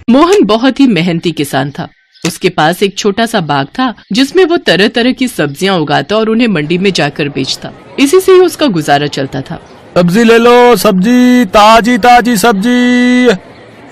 मोहन बहुत ही मेहनती किसान था। उसके पास एक छोटा सा बाग था जिसमें वो तरह तरह की सब्जियां उगाता और उन्हें मंडी में जाकर बेचता। इसी से ही उसका गुजारा चलता था। सब्जी ले लो, सब्जी, ताजी ताजी सब्जी।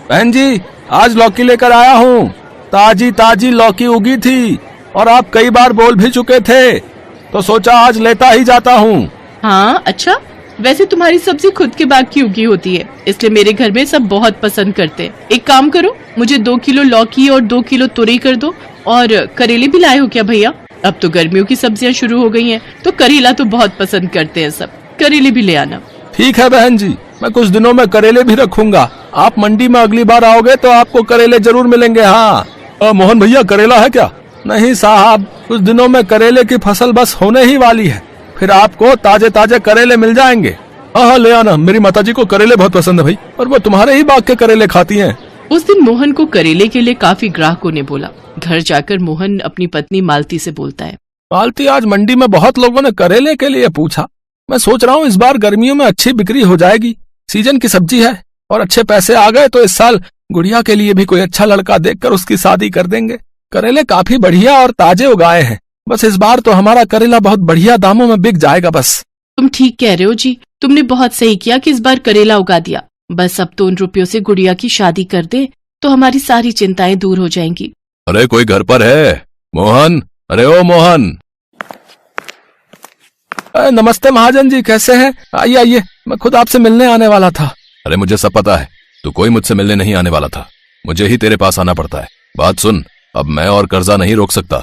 बहन जी, आज लौकी लेकर आया हूँ। ताजी ताजी लौकी उगी थी और आप कई बार बोल भी चुके थे, तो सोचा आज लेता ही जाता हूँ। हाँ अच्छा, वैसे तुम्हारी सब्जी खुद के बाग की उगी होती है, इसलिए मेरे घर में सब बहुत पसंद करते हैं। एक काम करो, मुझे 2 किलो लौकी और 2 किलो तुरई कर दो। और करेले भी लाए हो क्या भैया? अब तो गर्मियों की सब्जियां शुरू हो गई हैं, तो करेला तो बहुत पसंद करते हैं सब। करेले भी ले आना। ठीक है बहन जी, मैं कुछ दिनों में करेले भी रखूंगा। आप मंडी में अगली बार आओगे तो आपको करेले जरूर मिलेंगे। हाँ मोहन भैया, करेला है क्या? नहीं साहब, कुछ दिनों में करेले की फसल बस होने ही वाली है, फिर आपको ताजे ताजे करेले मिल जाएंगे। हाँ ले आना, मेरी माताजी को करेले बहुत पसंद है भाई, और वो तुम्हारे ही बाग के करेले खाती हैं। उस दिन मोहन को करेले के लिए काफी ग्राहकों ने बोला। घर जाकर मोहन अपनी पत्नी मालती से बोलता है, मालती, आज मंडी में बहुत लोगों ने करेले के लिए पूछा। मैं सोच रहा हूँ इस बार गर्मियों में अच्छी बिक्री हो जाएगी। सीजन की सब्जी है और अच्छे पैसे आ गए तो इस साल गुड़िया के लिए भी कोई अच्छा लड़का देखकर उसकी शादी कर देंगे। करेले काफी बढ़िया और ताजे उगाए हैं, बस इस बार तो हमारा करेला बहुत बढ़िया दामों में बिक जाएगा। बस तुम ठीक कह रहे हो जी, तुमने बहुत सही किया कि इस बार करेला उगा दिया। बस अब तो उन रुपयों से गुड़िया की शादी कर दे तो हमारी सारी चिंताएं दूर हो जाएंगी। अरे कोई घर पर है? मोहन, अरे ओ मोहन। नमस्ते महाजन जी, कैसे हैं? आइए आइए, मैं खुद आपसे मिलने आने वाला था। अरे मुझे सब पता है, तू कोई मुझसे मिलने नहीं आने वाला था, मुझे ही तेरे पास आना पड़ता है। बात सुन, अब मैं और कर्जा नहीं रोक सकता,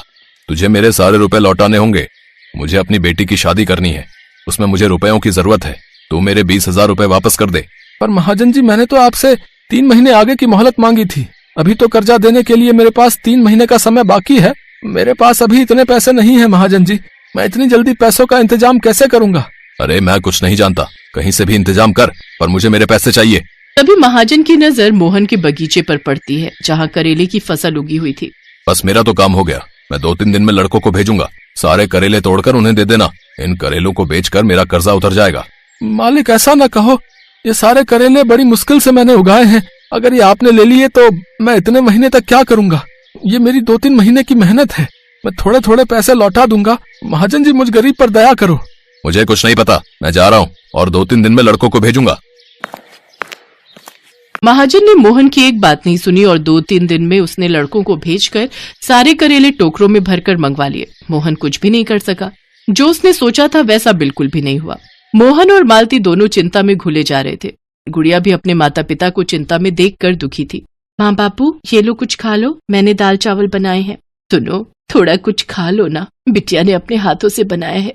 तुझे मेरे सारे रुपए लौटाने होंगे। मुझे अपनी बेटी की शादी करनी है, उसमें मुझे रुपयों की जरूरत है। तू मेरे 20,000 रुपए वापस कर दे। पर महाजन जी, मैंने तो आपसे 3 महीने आगे की मोहलत मांगी थी। अभी तो कर्जा देने के लिए मेरे पास 3 महीने का समय बाकी है। मेरे पास अभी इतने पैसे नहीं है महाजन जी, मैं इतनी जल्दी पैसों का इंतजाम कैसे करूंगा? अरे मैं कुछ नहीं जानता, कहीं से भी इंतजाम कर, पर मुझे मेरे पैसे चाहिए। तभी महाजन की नजर मोहन के बगीचे पर पड़ती है जहाँ करेले की फसल उगी हुई थी। बस मेरा तो काम हो गया, मैं 2-3 दिन में लड़कों को भेजूंगा। सारे करेले तोड़कर उन्हें दे देना, इन करेलों को बेचकर मेरा कर्जा उतर जाएगा। मालिक ऐसा न कहो, ये सारे करेले बड़ी मुश्किल से मैंने उगाए हैं। अगर ये आपने ले लिए तो मैं इतने महीने तक क्या करूंगा? ये मेरी 2-3 महीने की मेहनत है, मैं थोड़े थोड़े पैसे लौटा दूंगा। महाजन जी, मुझ गरीब पर दया करो। मुझे कुछ नहीं पता, मैं जा रहा हूँ और 2-3 दिन में लड़कों को भेजूंगा। महाजन ने मोहन की एक बात नहीं सुनी और 2-3 दिन में उसने लड़कों को भेजकर सारे करेले टोकरों में भरकर मंगवा लिए। मोहन कुछ भी नहीं कर सका, जो उसने सोचा था वैसा बिल्कुल भी नहीं हुआ। मोहन और मालती दोनों चिंता में घुले जा रहे थे। गुड़िया भी अपने माता पिता को चिंता में देखकर दुखी थी। माँ बापू, ये लो कुछ खा लो, मैंने दाल चावल बनाए हैं। सुनो, थोड़ा कुछ खा लो ना, बिटिया ने अपने हाथों से बनाया है।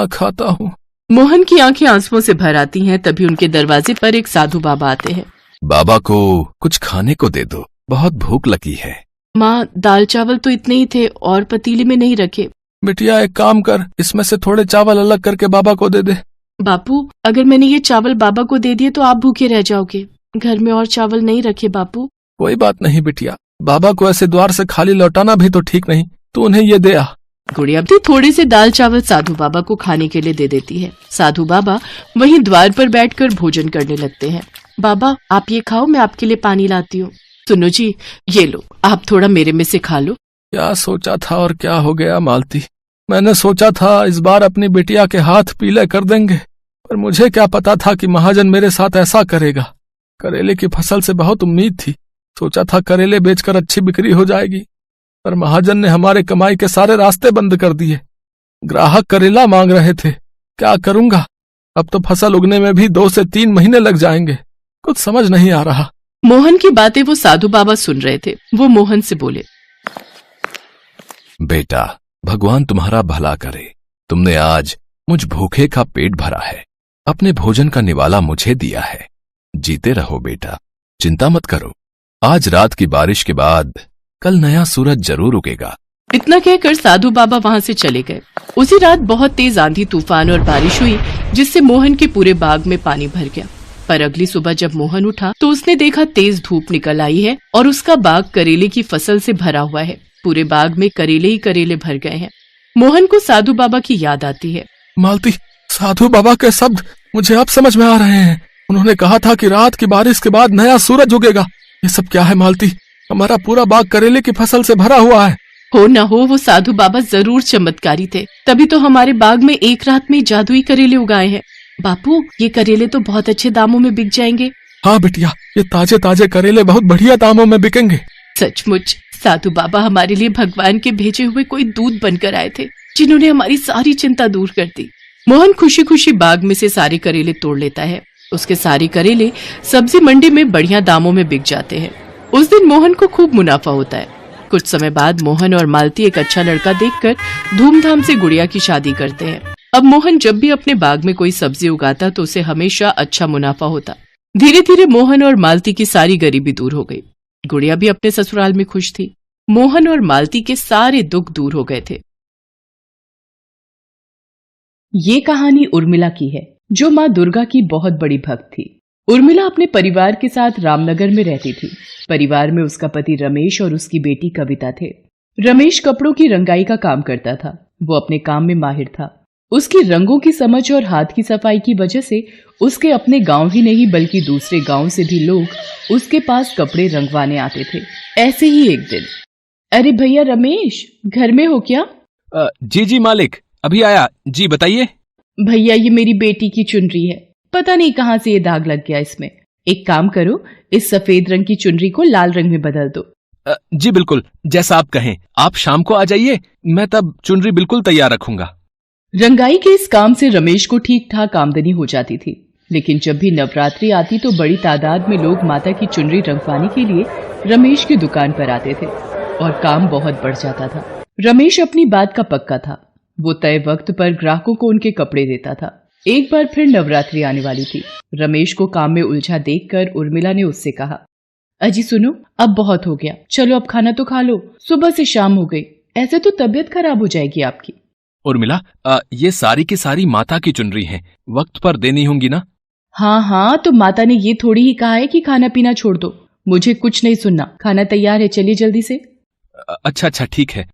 खाता हूँ। मोहन की आंखें आंसुओं से भर आती हैं। तभी उनके दरवाजे पर एक साधु बाबा आते हैं। बाबा को कुछ खाने को दे दो, बहुत भूख लगी है। माँ, दाल चावल तो इतने ही थे और पतीली में नहीं रखे। बिटिया एक काम कर, इसमें से थोड़े चावल अलग करके बाबा को दे दे। बापू, अगर मैंने ये चावल बाबा को दे दिए तो आप भूखे रह जाओगे। घर में और चावल नहीं रखे बापू। कोई बात नहीं बिटिया, बाबा को ऐसे द्वार से खाली लौटाना भी तो ठीक नहीं, तू उन्हें ये दे आ। गुड़िया भी थोड़े से दाल चावल साधु बाबा को खाने के लिए दे देती है। साधु बाबा वहीं द्वार पर बैठकर भोजन करने लगते हैं। बाबा, आप ये खाओ, मैं आपके लिए पानी लाती हूँ। सुनो जी, ये लो, आप थोड़ा मेरे में से खा लो। क्या सोचा था और क्या हो गया मालती? मैंने सोचा था इस बार अपनी बिटिया के हाथ पीले कर देंगे, पर मुझे क्या पता था कि महाजन मेरे साथ ऐसा करेगा। करेले की फसल से बहुत उम्मीद थी, सोचा था करेले बेचकर अच्छी बिक्री हो जाएगी, पर महाजन ने हमारे कमाई के सारे रास्ते बंद कर दिए। ग्राहक करेला मांग रहे थे, क्या करूंगा? अब तो फसल उगने में भी 2 से 3 महीने लग जाएंगे, कुछ समझ नहीं आ रहा। मोहन की बातें वो साधु बाबा सुन रहे थे। वो मोहन से बोले, बेटा, भगवान तुम्हारा भला करे, तुमने आज मुझ भूखे का पेट भरा है, अपने भोजन का निवाला मुझे दिया है। जीते रहो बेटा, चिंता मत करो, आज रात की बारिश के बाद कल नया सूरज जरूर उगेगा। इतना कहकर साधु बाबा वहां से चले गए। उसी रात बहुत तेज आंधी तूफान और बारिश हुई, जिससे मोहन के पूरे बाग में पानी भर गया। पर अगली सुबह जब मोहन उठा तो उसने देखा तेज धूप निकल आई है और उसका बाग करेले की फसल से भरा हुआ है। पूरे बाग में करेले ही करेले भर गए हैं। मोहन को साधु बाबा की याद आती है। मालती, साधु बाबा के शब्द मुझे अब समझ में आ रहे हैं। उन्होंने कहा था कि रात की बारिश के बाद नया सूरज उगेगा। ये सब क्या है मालती? हमारा पूरा बाग करेले की फसल से भरा हुआ है। हो न हो वो साधु बाबा जरूर चमत्कारी थे, तभी तो हमारे बाग में एक रात में जादुई करेले उगाए हैं। बापू, ये करेले तो बहुत अच्छे दामों में बिक जाएंगे। हाँ बिटिया, ये ताजे ताजे करेले बहुत बढ़िया दामों में बिकेंगे। सचमुच साधु बाबा हमारे लिए भगवान के भेजे हुए कोई दूत बनकर आए थे, जिन्होंने हमारी सारी चिंता दूर कर दी। मोहन खुशी खुशी बाग में से सारे करेले तोड़ लेता है। उसके सारे करेले सब्जी मंडी में बढ़िया दामों में बिक जाते हैं। उस दिन मोहन को खूब मुनाफा होता है। कुछ समय बाद मोहन और मालती एक अच्छा लड़का देखकर धूमधाम से गुड़िया की शादी करते हैं। अब मोहन जब भी अपने बाग में कोई सब्जी उगाता तो उसे हमेशा अच्छा मुनाफा होता। धीरे धीरे मोहन और मालती की सारी गरीबी दूर हो गई। गुड़िया भी अपने ससुराल में खुश थी। मोहन और मालती के सारे दुख दूर हो गए थे। ये कहानी उर्मिला की है, जो माँ दुर्गा की बहुत बड़ी भक्त थी। उर्मिला अपने परिवार के साथ रामनगर में रहती थी। परिवार में उसका पति रमेश और उसकी बेटी कविता थे। रमेश कपड़ों की रंगाई का काम करता था। वो अपने काम में माहिर था। उसकी रंगों की समझ और हाथ की सफाई की वजह से उसके अपने गांव ही नहीं बल्कि दूसरे गांव से भी लोग उसके पास कपड़े रंगवाने आते थे। ऐसे ही एक दिन, अरे भैया रमेश, घर में हो क्या? जी जी मालिक, अभी आया। जी बताइए। भैया, ये मेरी बेटी की चुनरी है, पता नहीं कहाँ से ये दाग लग गया इसमें। एक काम करो, इस सफेद रंग की चुनरी को लाल रंग में बदल दो। जी बिल्कुल, जैसा आप कहें। आप शाम को आ जाइए, मैं तब चुनरी बिल्कुल तैयार रखूंगा। रंगाई के इस काम से रमेश को ठीक ठाक आमदनी हो जाती थी, लेकिन जब भी नवरात्रि आती तो बड़ी तादाद में लोग माता की चुनरी रंगवाने के लिए रमेश की दुकान पर आते थे और काम बहुत बढ़ जाता था। रमेश अपनी बात का पक्का था। वो तय वक्त पर ग्राहकों को उनके कपड़े देता था। एक बार फिर नवरात्रि आने वाली थी। रमेश को काम में उलझा देखकर उर्मिला ने उससे कहा, अजी सुनो, अब बहुत हो गया, चलो अब खाना तो खा लो, सुबह से शाम हो गई, ऐसे तो तबीयत खराब हो जाएगी आपकी। उर्मिला, ये सारी की सारी माता की चुनरी हैं, वक्त पर देनी होंगी ना? हाँ हाँ, तो माता ने ये थोड़ी ही कहा है कि खाना पीना छोड़ दो। मुझे कुछ नहीं सुनना, खाना तैयार है, चलिए जल्दी से। अच्छा अच्छा ठीक है,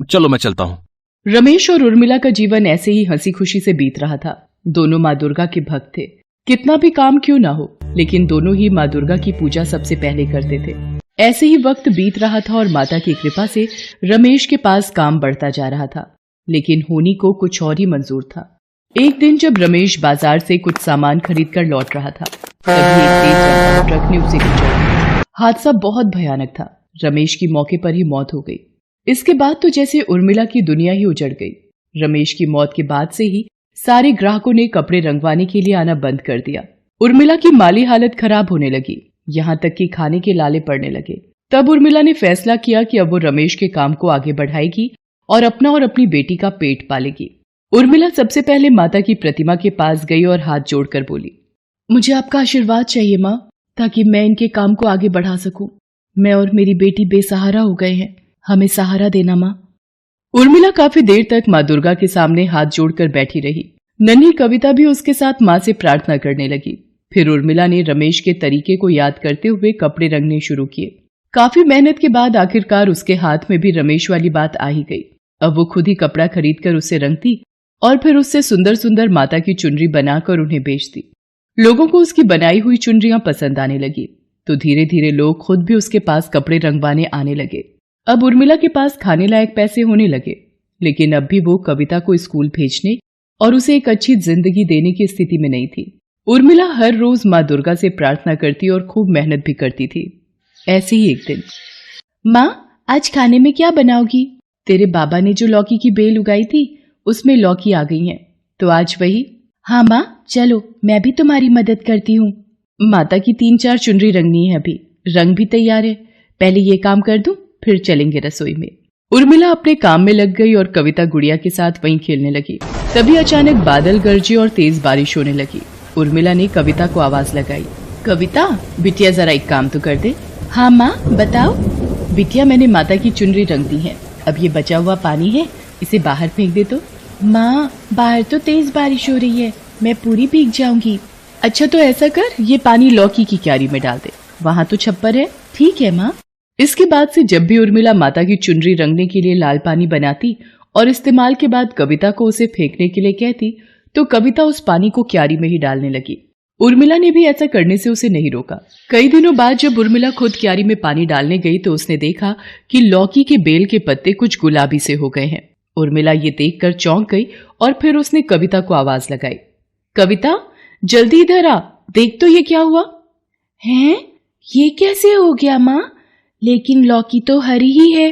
चलो मैं चलता हूँ। रमेश और उर्मिला का जीवन ऐसे ही हंसी खुशी से बीत रहा था। दोनों माँ दुर्गा के भक्त थे। कितना भी काम क्यों ना हो, लेकिन दोनों ही माँ दुर्गा की पूजा सबसे पहले करते थे। ऐसे ही वक्त बीत रहा था और माता की कृपा से रमेश के पास काम बढ़ता जा रहा था, लेकिन होनी को कुछ और ही मंजूर था। एक दिन जब रमेश बाजार से कुछ सामान खरीद कर लौट रहा था, तभी एक तेज रफ्तार ट्रक ने उसे कुचल दिया। हादसा बहुत भयानक था। रमेश की मौके पर ही मौत हो गई। इसके बाद तो जैसे उर्मिला की दुनिया ही उजड़ गई। रमेश की मौत के बाद से ही सारे ग्राहकों ने कपड़े रंगवाने के लिए आना बंद कर दिया। उर्मिला की माली हालत खराब होने लगी, यहाँ तक कि खाने के लाले पड़ने लगे। तब उर्मिला ने फैसला किया कि अब वो रमेश के काम को आगे बढ़ाएगी और अपना और अपनी बेटी का पेट पालेगी। उर्मिला सबसे पहले माता की प्रतिमा के पास गई और हाथ जोड़कर बोली, मुझे आपका आशीर्वाद चाहिए माँ, ताकि मैं इनके काम को आगे बढ़ा सकूं। मैं और मेरी बेटी बेसहारा हो गए हैं, हमें सहारा देना माँ। उर्मिला काफी देर तक माँ दुर्गा के सामने हाथ जोड़कर बैठी रही। नन्ही कविता भी उसके साथ माँ से प्रार्थना करने लगी। फिर उर्मिला ने रमेश के तरीके को याद करते हुए कपड़े रंगने शुरू किए। काफी मेहनत के बाद आखिरकार उसके हाथ में भी रमेश वाली बात आ ही गई। अब वो खुद ही कपड़ा खरीदकर उसे रंगती और फिर उससे सुंदर सुंदर माता की चुनरी बनाकर उन्हें बेचती। लोगों को उसकी बनाई हुई चुनरियां पसंद आने लगी, तो धीरे धीरे लोग खुद भी उसके पास कपड़े रंगवाने आने लगे। अब उर्मिला के पास खाने लायक पैसे होने लगे, लेकिन अब भी वो कविता को स्कूल भेजने और उसे एक अच्छी जिंदगी देने की स्थिति में नहीं थी। उर्मिला हर रोज माँ दुर्गा से प्रार्थना करती और खूब मेहनत भी करती थी। ऐसे ही एक दिन, माँ आज खाने में क्या बनाओगी? तेरे बाबा ने जो लौकी की बेल उगाई थी उसमें लौकी आ गई है, तो आज वही। हाँ माँ, चलो मैं भी तुम्हारी मदद करती हूँ। माता की 3-4 चुनरी रंगनी है, अभी रंग भी तैयार है, पहले ये काम कर दूं, फिर चलेंगे रसोई में। उर्मिला अपने काम में लग गई और कविता गुड़िया के साथ वहीं खेलने लगी। तभी अचानक बादल गरजे और तेज बारिश होने लगी। उर्मिला ने कविता को आवाज लगाई, कविता बिटिया जरा एक काम तो कर दे। हाँ माँ बताओ। बिटिया मैंने माता की चुनरी रंग दी है, अब ये बचा हुआ पानी है, इसे बाहर फेंक दे तो। माँ बाहर तो तेज बारिश हो रही है, मैं पूरी भीग जाऊंगी। अच्छा तो ऐसा कर, ये पानी लौकी की क्यारी में डाल दे, वहाँ तो छप्पर है। ठीक है माँ। इसके बाद से जब भी उर्मिला माता की चुनरी रंगने के लिए लाल पानी बनाती और इस्तेमाल के बाद कविता को उसे फेंकने के लिए कहती, तो कविता उस पानी को क्यारी में ही डालने लगी। उर्मिला ने भी ऐसा करने से उसे नहीं रोका। कई दिनों बाद जब उर्मिला खुद क्यारी में पानी डालने गई तो उसने देखा कि लौकी के बेल के पत्ते कुछ गुलाबी से हो गए हैं। उर्मिला ये देखकर चौंक गई और फिर उसने कविता को आवाज लगाई, कविता जल्दी इधर आ, देख तो ये क्या हुआ। हैं? ये कैसे हो गया माँ? लेकिन लौकी तो हरी ही है।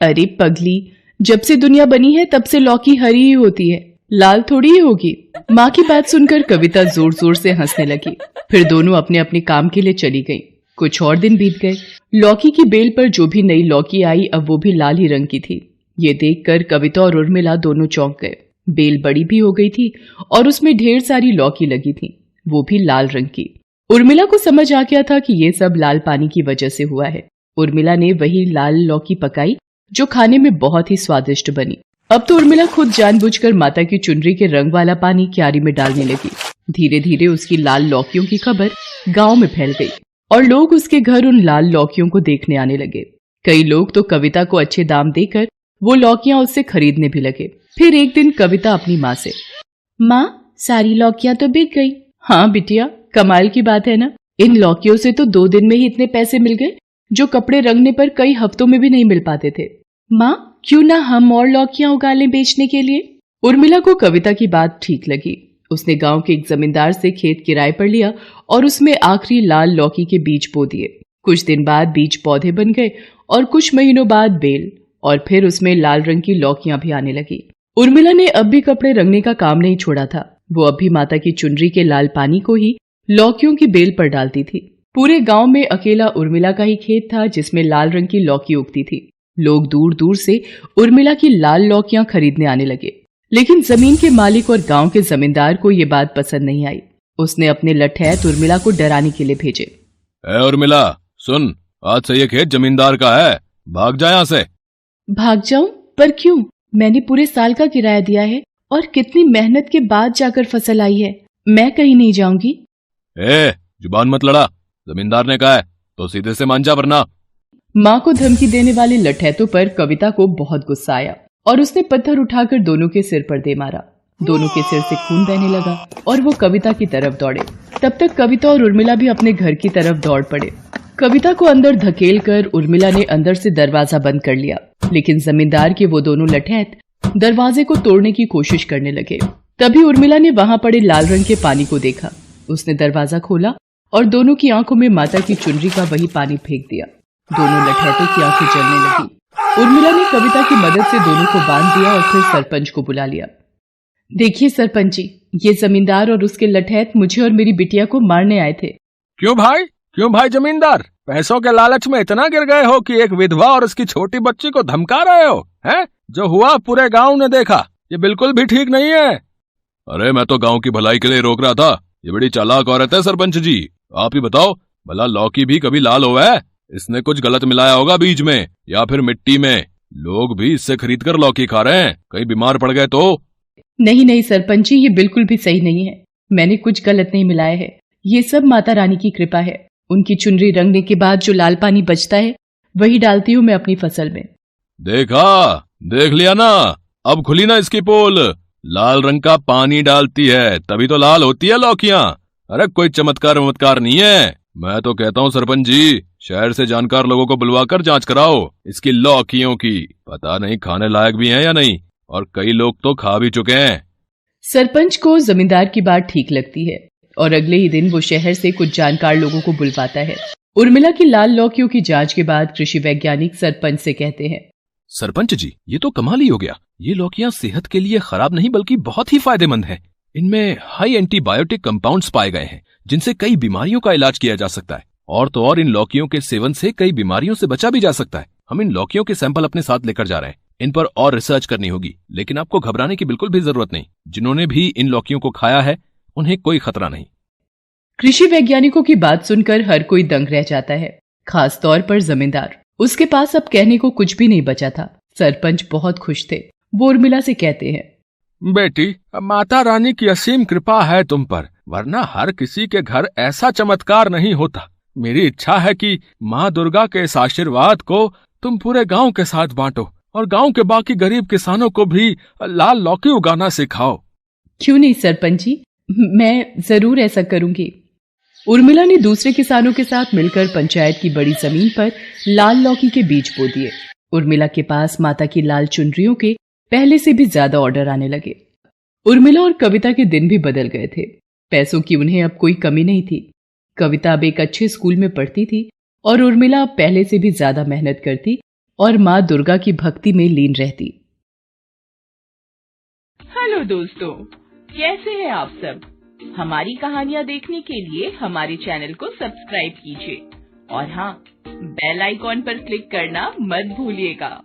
अरे पगली, जब से दुनिया बनी है तब से लौकी हरी ही होती है, लाल थोड़ी ही होगी। माँ की बात सुनकर कविता जोर जोर से हंसने लगी। फिर दोनों अपने अपने काम के लिए चली गईं। कुछ और दिन बीत गए। लौकी की बेल पर जो भी नई लौकी आई अब वो भी लाल ही रंग की थी। ये देखकर कविता और उर्मिला दोनों चौंक गए। बेल बड़ी भी हो गई थी और उसमें ढेर सारी लौकी लगी थी, वो भी लाल रंग की। उर्मिला को समझ आ गया था कि ये सब लाल पानी की वजह से हुआ है। उर्मिला ने वही लाल लौकी पकाई जो खाने में बहुत ही स्वादिष्ट बनी। अब तो उर्मिला खुद जानबूझकर माता की चुनरी के रंग वाला पानी क्यारी में डालने लगी। धीरे धीरे उसकी लाल लौकियों की खबर गांव में फैल गई और लोग उसके घर उन लाल लौकियों को देखने आने लगे। कई लोग तो कविता को अच्छे दाम देकर वो लौकियां उससे खरीदने भी लगे। फिर एक दिन कविता अपनी माँ से, माँ सारी लौकियां तो बिक गई। हाँ बिटिया, कमाल की बात है ना, इन लौकियों से तो 2 दिन में ही इतने पैसे मिल गए जो कपड़े रंगने पर कई हफ्तों में भी नहीं मिल पाते थे। माँ क्यों ना हम और लौकियां उगा लें बेचने के लिए। उर्मिला को कविता की बात ठीक लगी। उसने गांव के एक जमींदार से खेत किराए पर लिया और उसमें आखिरी लाल लौकी के बीज बो दिए। कुछ दिन बाद बीज पौधे बन गए और कुछ महीनों बाद बेल, और फिर उसमें लाल रंग की लौकियां भी आने लगी। उर्मिला ने अब भी कपड़े रंगने का काम नहीं छोड़ा था। वो अब भी माता की चुनरी के लाल पानी को ही लौकियों की बेल पर डालती थी। पूरे गांव में अकेला उर्मिला का ही खेत था जिसमें लाल रंग की लौकी उगती थी। लोग दूर दूर से उर्मिला की लाल लौकियां खरीदने आने लगे, लेकिन जमीन के मालिक और गांव के जमींदार को ये बात पसंद नहीं आई। उसने अपने लठैत उर्मिला को डराने के लिए भेजे। उर्मिला सुन, आज से ये खेत जमींदार का है, भाग जा यहाँ से। भाग जाऊं? पर क्यों? मैंने पूरे साल का किराया दिया है और कितनी मेहनत के बाद जाकर फसल आई है। मैं कहीं नहीं जाऊंगी। जुबान मत लड़ा, जमींदार ने कहा है तो सीधे से मान जा, वरना। माँ को धमकी देने वाले लठैतों पर कविता को बहुत गुस्सा आया और उसने पत्थर उठाकर दोनों के सिर पर दे मारा। दोनों के सिर से खून बहने लगा और वो कविता की तरफ दौड़े। तब तक कविता और उर्मिला भी अपने घर की तरफ दौड़ पड़े। कविता को अंदर धकेल कर उर्मिला ने अंदर से दरवाजा बंद कर लिया, लेकिन जमींदार के वो दोनों लठैत दरवाजे को तोड़ने की कोशिश करने लगे। तभी उर्मिला ने वहां पड़े लाल रंग के पानी को देखा। उसने दरवाजा खोला और दोनों की आंखों में माता की चुनरी का वही पानी फेंक दिया। दोनों लठैतों की आंखें जलने लगी। उर्मिला ने कविता की मदद से दोनों को बांध दिया और फिर सरपंच को बुला लिया। देखिए सरपंच जी, ये जमींदार और उसके लठैत मुझे और मेरी बिटिया को मारने आए थे। क्यों भाई जमींदार, पैसों के लालच में इतना गिर गए हो कि एक विधवा और उसकी छोटी बच्ची को धमका रहे हो? हैं? जो हुआ पूरे गांव ने देखा, ये बिल्कुल भी ठीक नहीं है। अरे मैं तो गांव की भलाई के लिए रोक रहा था। ये बड़ी चालाक औरत है सरपंच जी। आप ही बताओ, भला लौकी भी कभी लाल हुआ है? इसने कुछ गलत मिलाया होगा बीज में या फिर मिट्टी में। लोग भी इससे खरीद कर लौकी खा रहे हैं, कहीं बीमार पड़ गए तो। नहीं सरपंच जी, ये बिल्कुल भी सही नहीं है। मैंने कुछ गलत नहीं मिलाया है। ये सब माता रानी की कृपा है। उनकी चुनरी रंगने के बाद जो लाल पानी बचता है वही डालती हूँ मैं अपनी फसल में। देख लिया ना, अब खुली ना इसकी पोल। लाल रंग का पानी डालती है तभी तो लाल होती है लौकियां। अरे कोई चमत्कार नहीं है। मैं तो कहता हूँ सरपंच जी, शहर से जानकार लोगों को बुलवाकर जांच कराओ इसकी लौकियों की। पता नहीं खाने लायक भी हैं या नहीं, और कई लोग तो खा भी चुके हैं। सरपंच को जमींदार की बात ठीक लगती है और अगले ही दिन वो शहर से कुछ जानकार लोगों को बुलवाता है। उर्मिला की लाल लौकियों की जांच के बाद कृषि वैज्ञानिक सरपंच से कहते हैं, सरपंच जी, ये तो कमाल ही हो गया। ये लौकियां सेहत के लिए खराब नहीं बल्कि बहुत ही फायदेमंद है। इनमें हाई एंटीबायोटिक कंपाउंड्स पाए गए हैं जिनसे कई बीमारियों का इलाज किया जा सकता है। और तो और इन लौकियों के सेवन से कई बीमारियों से बचा भी जा सकता है। हम इन लौकियों के सैंपल अपने साथ लेकर जा रहे हैं। इन पर और रिसर्च करनी होगी, लेकिन आपको घबराने की बिल्कुल भी जरूरत नहीं। जिन्होंने भी इन लौकियों को खाया है उन्हें कोई खतरा नहीं। कृषि वैज्ञानिकों की बात सुनकर हर कोई दंग रह जाता है, खास तौर पर जमींदार। उसके पास अब कहने को कुछ भी नहीं बचा था। सरपंच बहुत खुश थे। वो उर्मिला से कहते हैं, बेटी, माता रानी की असीम कृपा है तुम पर, वरना हर किसी के घर ऐसा चमत्कार नहीं होता। मेरी इच्छा है कि माँ दुर्गा के इस आशीर्वाद को तुम पूरे गांव के साथ बांटो और गांव के बाकी गरीब किसानों को भी लाल लौकी उगाना सिखाओ। क्यों नहीं सरपंच जी, मैं जरूर ऐसा करूंगी। उर्मिला ने दूसरे किसानों के साथ मिलकर पंचायत की बड़ी जमीन पर लाल लौकी के बीज बो दिए। उर्मिला के पास माता की लाल चुनरियों के पहले से भी ज्यादा ऑर्डर आने लगे। उर्मिला और कविता के दिन भी बदल गए थे। पैसों की उन्हें अब कोई कमी नहीं थी। कविता अब एक अच्छे स्कूल में पढ़ती थी और उर्मिला अब पहले से भी ज्यादा मेहनत करती और माँ दुर्गा की भक्ति में लीन रहती। हेलो दोस्तों, कैसे हैं आप सब? हमारी कहानियाँ देखने के लिए हमारे चैनल को सब्सक्राइब कीजिए और हाँ, बेल आइकॉन पर क्लिक करना मत भूलिएगा।